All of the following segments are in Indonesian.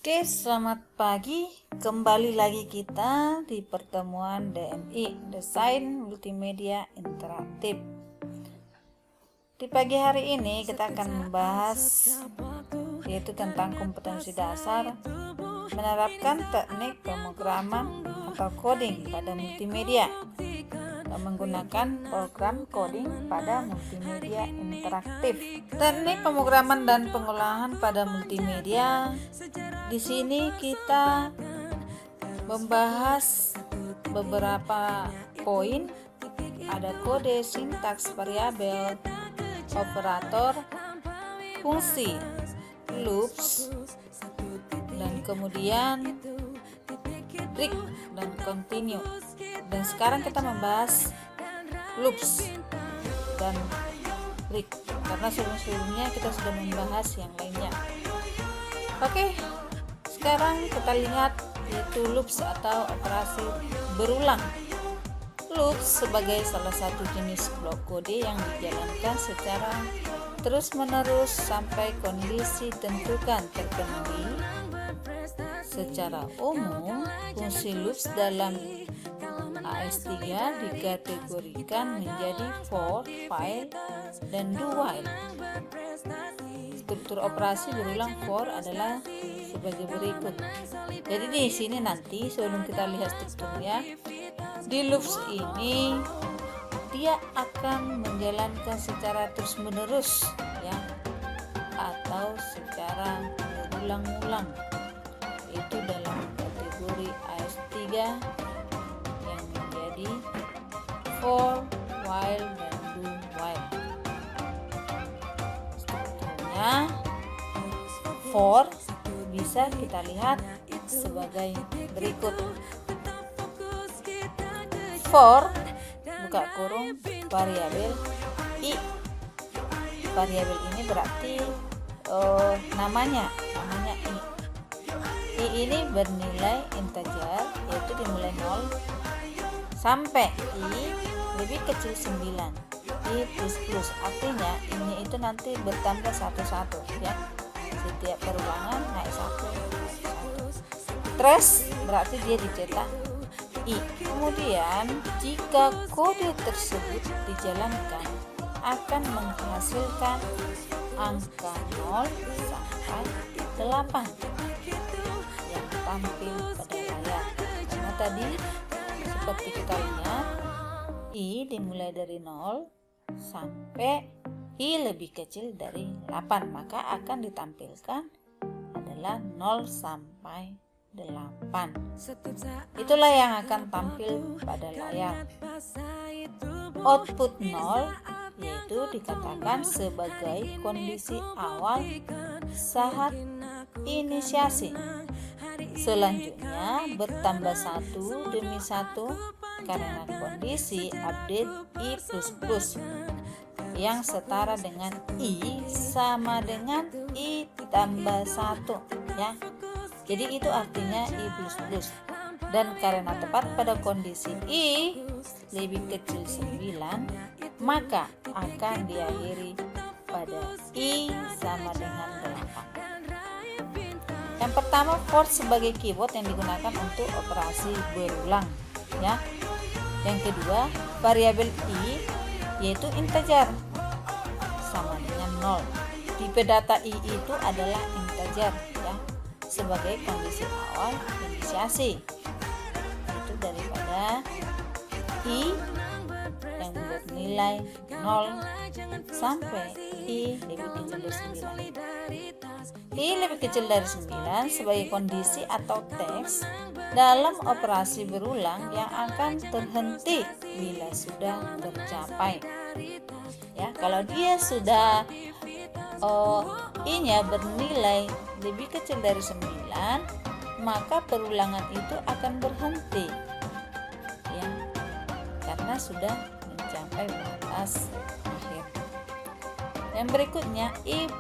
Oke, selamat pagi. Kembali lagi kita di pertemuan DMI, Desain Multimedia Interaktif. Di pagi hari ini kita akan membahas yaitu tentang kompetensi dasar menerapkan teknik pemrograman atau coding pada multimedia dan menggunakan program coding pada multimedia interaktif. Teknik pemrograman dan pengolahan pada multimedia. Di sini kita membahas beberapa poin. Ada kode, sintaks, variabel, operator, fungsi, loops, dan kemudian break dan continue. Dan sekarang kita membahas loops dan break karena sebelumnya kita sudah membahas yang lainnya. Oke, sekarang kita lihat yaitu loops atau operasi berulang. Loops sebagai salah satu jenis blok kode yang dijalankan secara terus-menerus sampai kondisi tentukan terpenuhi. Secara umum, fungsi loops dalam AS3 dikategorikan menjadi for, while, dan do while. Struktur operasi berulang for adalah sebagai berikut. Jadi di sini nanti sebelum kita lihat strukturnya, di loops ini dia akan menjalankan secara terus-menerus ya, atau secara berulang-ulang. Itu dalam kategori AS3 yang menjadi for, while, dan do while. Strukturnya for bisa kita lihat sebagai berikut. For buka kurung variabel i. Variabel ini berarti namanya i. I ini bernilai integer yaitu dimulai 0 sampai i lebih kecil 9. I plus artinya ini itu nanti bertambah satu-satu ya. Setiap perulangan naik satu. Trace berarti dia dicetak i. Kemudian jika kode tersebut dijalankan akan menghasilkan angka 0 sampai 8 yang tampil pada layar. Karena tadi seperti kita lihat i dimulai dari 0 sampai i lebih kecil dari 8, maka akan ditampilkan adalah 0 sampai 8. Itulah yang akan tampil pada layar. Output 0 yaitu dikatakan sebagai kondisi awal saat inisiasi. Selanjutnya bertambah satu demi satu karena kondisi update i++ yang setara dengan i sama dengan i tambah 1 ya. Jadi itu artinya i++. Dan karena tepat pada kondisi i lebih kecil 9, maka akan diakhiri pada i sama dengan 8. Yang pertama, for sebagai keyword yang digunakan untuk operasi berulang ya. Yang kedua, variabel i yaitu integer sama dengan 0. Tipe data i itu adalah integer ya, sebagai kondisi awal inisiasi. Itu daripada i yang bernilai 0 sampai i lebih kecil dari 9. I lebih kecil dari 9 sebagai kondisi atau teks dalam operasi berulang yang akan terhenti bila sudah tercapai. Ya, kalau dia sudah i-nya bernilai lebih kecil dari 9, maka perulangan itu akan berhenti ya, karena sudah mencapai batas akhir. Yang berikutnya i++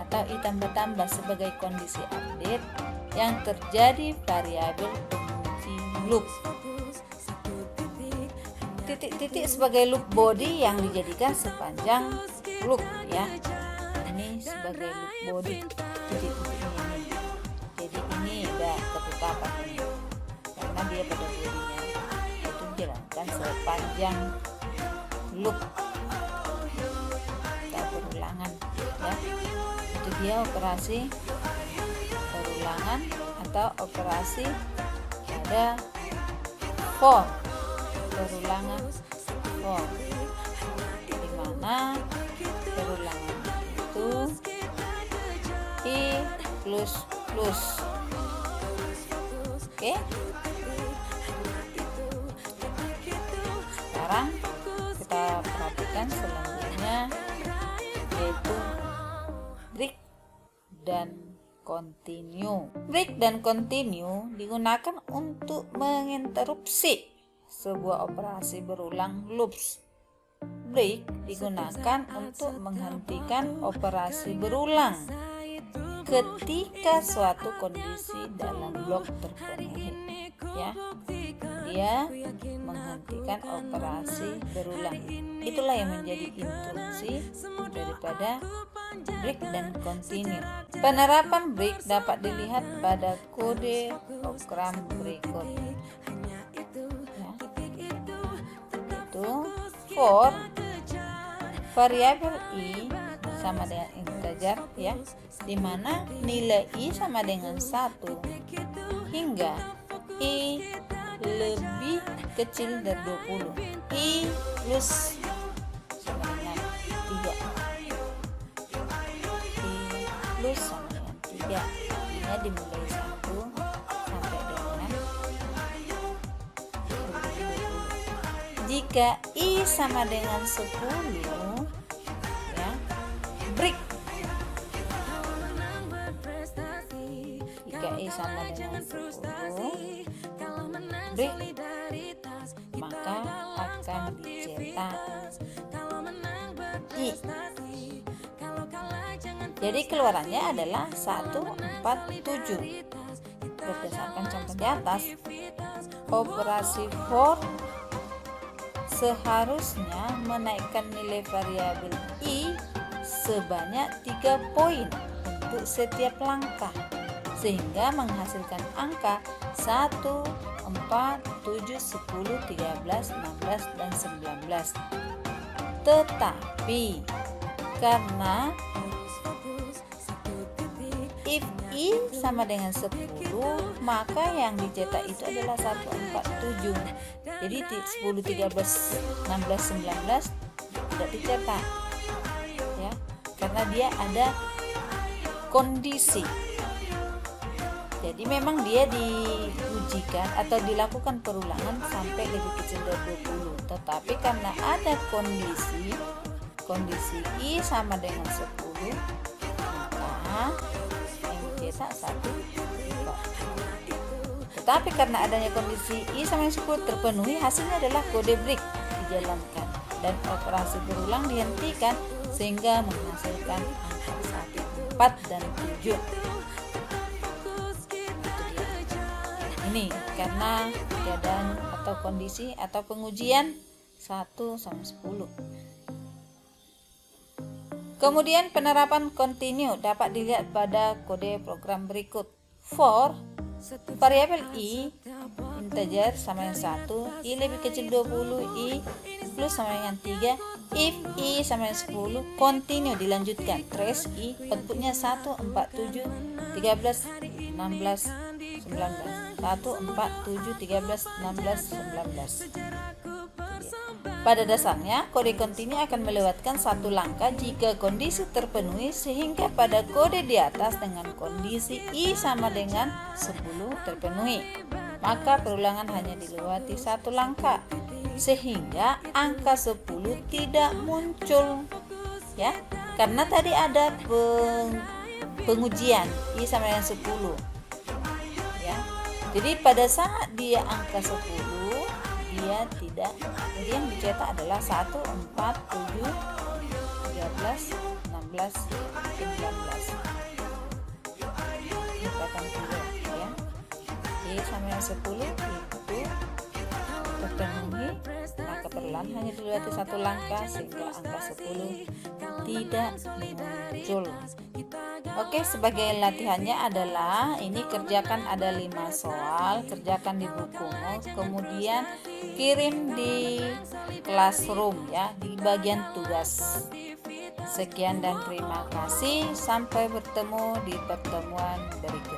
atau i tambah-tambah sebagai kondisi update yang terjadi variabel penguji loop. Titik-titik sebagai loop body yang dijadikan sepanjang loop ya. Ini sebagai loop body titik-titik ini. sepanjang loop atau perulangan, ya. Itu dia operasi perulangan atau operasi pada for, perulangan for, di mana perulangan itu I plus plus. Oke, sekarang kita perhatikan selanjutnya, yaitu break dan continue. Break dan continue digunakan untuk menginterupsi sebuah operasi berulang loops. Break digunakan untuk menghentikan operasi berulang ketika suatu kondisi dalam blok terpenuhi, ya. Dia menghentikan operasi berulang. Itulah yang menjadi instruksi daripada break dan continue. Penerapan break dapat dilihat pada kode program berikut, ya. Itu for variabel I sama dengan integer, ya, dimana nilai I sama dengan 1 hingga I lebih kecil dari 20. I plus sama dengan 3. I plus sama dengan 3. Ini dimulai 1 sampai dengan 20. Jika I sama dengan 10, ya, break. Jika I sama dengan 10, break, maka akan dicetak I. Jadi keluarannya adalah 147. Berdasarkan contoh di atas, operasi for seharusnya menaikkan nilai variabel I sebanyak 3 poin untuk setiap langkah, sehingga menghasilkan angka 1, 4, 7, 10, 13, 16, dan 19. Tetapi karena if I sama dengan 10, maka yang dicetak itu adalah 147. Jadi 10, 13, 16, 19 tidak dicetak, ya, karena dia ada kondisi. Jadi memang dia diujikan atau dilakukan perulangan sampai lebih kecil dari 20. Tetapi karena ada kondisi I sama dengan 10, maka yang dicetak 1. Tetapi karena adanya kondisi I sama dengan 10 terpenuhi, hasilnya adalah kode break dijalankan dan operasi berulang dihentikan sehingga menghasilkan angka 1, 4, dan 7. Ini karena keadaan atau kondisi atau pengujian 1 sampai 10. Kemudian penerapan continue dapat dilihat pada kode program berikut. For variabel I integer sama dengan 1, I lebih kecil 20, I plus sama dengan 3, if I sama dengan 10, continue dilanjutkan, trace I, outputnya 1, 4, 7, 13, 16, 19. 1, 4, 7, 13, 16, 19. Pada dasarnya, kode continue akan melewatkan satu langkah jika kondisi terpenuhi, sehingga pada kode di atas dengan kondisi I sama dengan 10 terpenuhi, maka perulangan hanya dilewati satu langkah, sehingga angka 10 tidak muncul, ya, karena tadi ada pengujian I sama dengan 10. Jadi pada saat dia angka 10, dia tidak, jadi yang dicetak adalah 1, 4, 7, 13, 16, 19. Ini batang 3, ya. Jadi sama yang 10 itu terpenuhi, maka perlahan hanya dilewati satu langkah sehingga angka 10 tidak muncul. Oke, sebagai latihannya adalah ini kerjakan ada 5 soal, kerjakan di bukumu, kemudian kirim di classroom ya, di bagian tugas. Sekian dan terima kasih, sampai bertemu di pertemuan berikutnya.